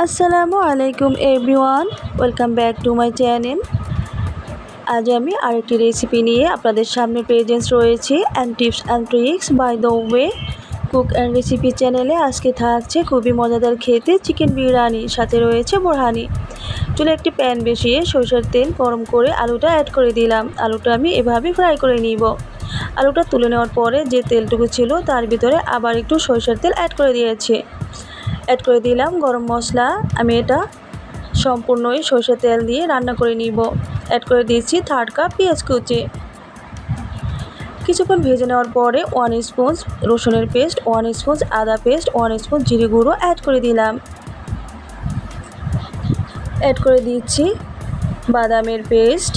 আসসালামু আলাইকুম everyone, welcome back to my channel. আজ আমি আরেকটি রেসিপি নিয়ে আপনাদের সামনে প্রেজেন্স রয়েছি and tips and tricks by the way cook and recipe চ্যানেলে। আজকে থাকছে খুবই মজাদার খেতে চিকেন বিরিয়ানি, সাথে রয়েছে বোরহানি। চুলে একটি প্যান বসিয়ে সরষের তেল গরম করে আলুটা অ্যাড করে দিলাম। আলুটা আমি এভাবে ফ্রাই করে নিব। আলুটা তুলে নেওয়ার পরে যে তেলটুকু ছিল তার ভিতরে আবার একটু সরষের তেল অ্যাড করে দিয়েছি। অ্যাড করে দিলাম গরম মশলা। আমি এটা সম্পূর্ণই সরষের তেল দিয়ে রান্না করে নিব। অ্যাড করে দিয়েছি 1/3 কাপ পেঁয়াজ কুচি। কিছুক্ষণ ভেজে নেওয়ার পরে 1 স্পুন রসুনের পেস্ট, 1 স্পুন আদা পেস্ট, 1 স্পুন জিরে গুঁড়ো অ্যাড করে দিলাম। অ্যাড করে দিচ্ছি বাদামের পেস্ট।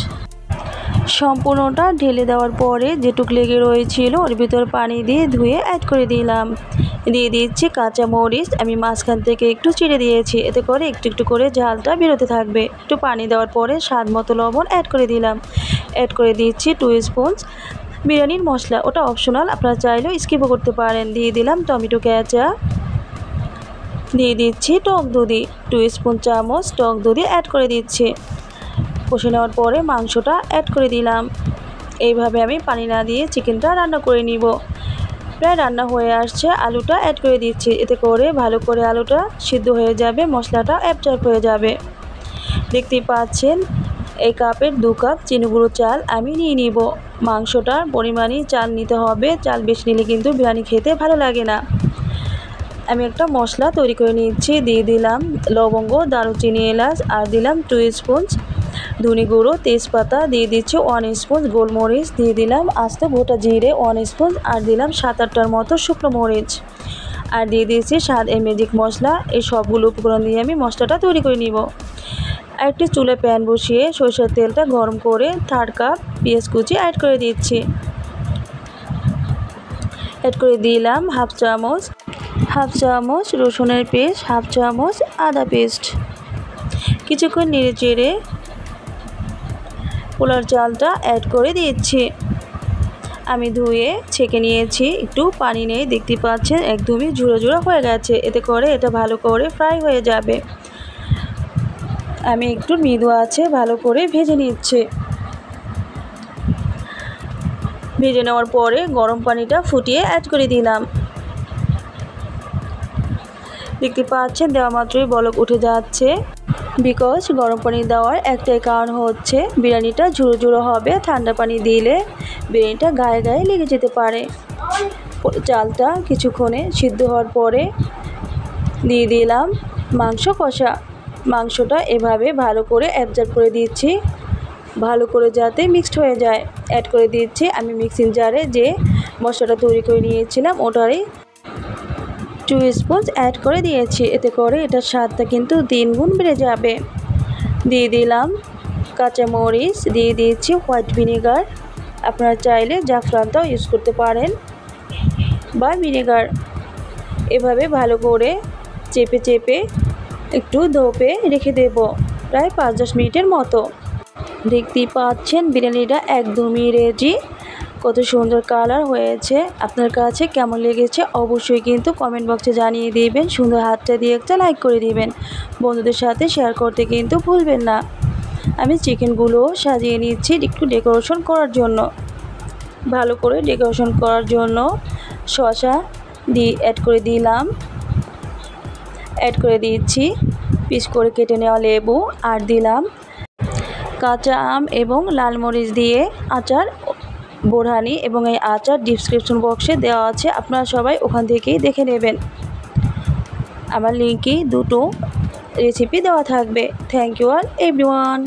সম্পূর্ণটা ঢেলে দেওয়ার পরে যেটুক লেগে রয়েছিল ওর ভিতর পানি দিয়ে ধুয়ে অ্যাড করে দিলাম। দিয়ে দিচ্ছি কাঁচা মরিচ, আমি মাঝখান থেকে একটু চিড়ে দিয়েছি, এতে করে একটু একটু করে ঝালটা বেরোতে থাকবে। একটু পানি দেওয়ার পরে স্বাদ মতো লবণ অ্যাড করে দিলাম। অ্যাড করে দিচ্ছি 2 স্পুন বিরিয়ানির মশলা, ওটা অপশনাল, আপনারা চাইলেও স্কিপও করতে পারেন। দিয়ে দিলাম টমেটো কেঁচা। দিয়ে দিচ্ছি টক দধি, 2 স্পুন চামচ টক দধি অ্যাড করে দিচ্ছি। কষে নেওয়ার পরে মাংসটা অ্যাড করে দিলাম। এইভাবে আমি পানি না দিয়ে চিকেনটা রান্না করে নিব। প্রায় রান্না হয়ে আসছে, আলুটা অ্যাড করে দিচ্ছি, এতে করে ভালো করে আলুটা সিদ্ধ হয়ে যাবে, মশলাটা অ্যাবজর্ব হয়ে যাবে। দেখতেই পাচ্ছেন এই কাপের 2 কাপ চিনি গুঁড়ো চাল আমি নিয়ে নিব। মাংসটার পরিমাণই চাল নিতে হবে, চাল বেশি নিলে কিন্তু বিরিয়ানি খেতে ভালো লাগে না। আমি একটা মশলা তৈরি করে নিচ্ছি। দিয়ে দিলাম লবঙ্গ, দারুচিনি, এলাচ, আর দিলাম 2 স্পুন ধনে গুঁড়ো, তেজপাতা, দিয়ে দিচ্ছি 1 স্পুন গোলমরিচ, দিয়ে দিলাম আস্ত গোটা জিরে 1 স্পুন, আর দিলাম 7-8টার মতো শুকনো মরিচ, আর দিয়ে দিয়েছি স্বাদ ম্যাজিক মশলা। এই সবগুলো উপকরণ দিয়ে আমি মশলাটা তৈরি করে নিব। একটি চুলে প্যান বসিয়ে সরষের তেলটা গরম করে 1/3 কাপ পেঁয়াজ কুচি অ্যাড করে দিচ্ছি। অ্যাড করে দিলাম হাফ চামচ রসুনের পেস্ট, হাফ চামচ আদা পেস্ট। কিছুক্ষণ নেড়ে চেড়ে পোলার চালটা অ্যাড করে দিচ্ছি। আমি ধুয়ে ছেঁকে নিয়েছি, একটু পানি নেই, দেখতে পাচ্ছেন একদমই ঝুড়ো ঝুড়ো হয়ে গেছে, এতে করে এটা ভালো করে ফ্রাই হয়ে যাবে। আমি একটু মৃদু আছে ভালো করে ভেজে নিচ্ছি। ভেজে নেওয়ার পরে গরম পানিটা ফুটিয়ে অ্যাড করে দিলাম। দেখতে পাচ্ছেন দেওয়া মাত্রই বলক উঠে যাচ্ছে, বিকজ গরম পানি দেওয়ার একটাই কারণ হচ্ছে বিরিয়ানিটা ঝুড়ো ঝুড়ো হবে। ঠান্ডা পানি দিলে বিরিয়ানিটা গায়ে গায়ে লেগে যেতে পারে। চালটা কিছুক্ষণে সিদ্ধ হওয়ার পরে দিয়ে দিলাম মাংস কষা। মাংসটা এভাবে ভালো করে অ্যাবজর্ব করে দিচ্ছি, ভালো করে যাতে মিক্সড হয়ে যায়। অ্যাড করে দিচ্ছি আমি মিক্সিং জারে যে মশলাটা তৈরি করে নিয়েছিলাম ওটারই 2 স্পুন অ্যাড করে দিয়েছি, এতে করে এটার স্বাদটা কিন্তু 3 গুণ বেড়ে যাবে। দিয়ে দিলাম কাঁচা মরিচ, দিয়ে দিয়েছি হোয়াইট ভিনেগার, আপনারা চাইলে জাফরানটাও ইউজ করতে পারেন বা ভিনেগার। এভাবে ভালো করে চেপে চেপে একটু ধোপে রেখে দেব প্রায় 5-10 মিনিটের মতো। দেখতেই পাচ্ছেন বিরিয়ানিটা একদমই রেডি। কত সুন্দর কালার হয়েছে, আপনার কাছে কেমন লেগেছে অবশ্যই কিন্তু কমেন্ট বক্সে জানিয়ে দিবেন। সুন্দর হাতটা দিয়ে একটা লাইক করে দিবেন, বন্ধুদের সাথে শেয়ার করতে কিন্তু ভুলবেন না। আমি চিকেনগুলো সাজিয়ে নিচ্ছি একটু ডেকোরেশন করার জন্য। ভালো করে ডেকোরেশন করার জন্য শসা অ্যাড করে দিলাম। অ্যাড করে দিচ্ছি পিস করে কেটে নেওয়া লেবু, আর দিলাম কাঁচা আম এবং লাল মরিচ দিয়ে আচার বোরহানি, এবং এই আচার ডিসক্রিপশন বক্সে দেওয়া আছে, আপনারা সবাই ওখান থেকেই দেখে নেবেন। আমার লিঙ্কে দুটো রেসিপি দেওয়া থাকবে। Thank you all everyone.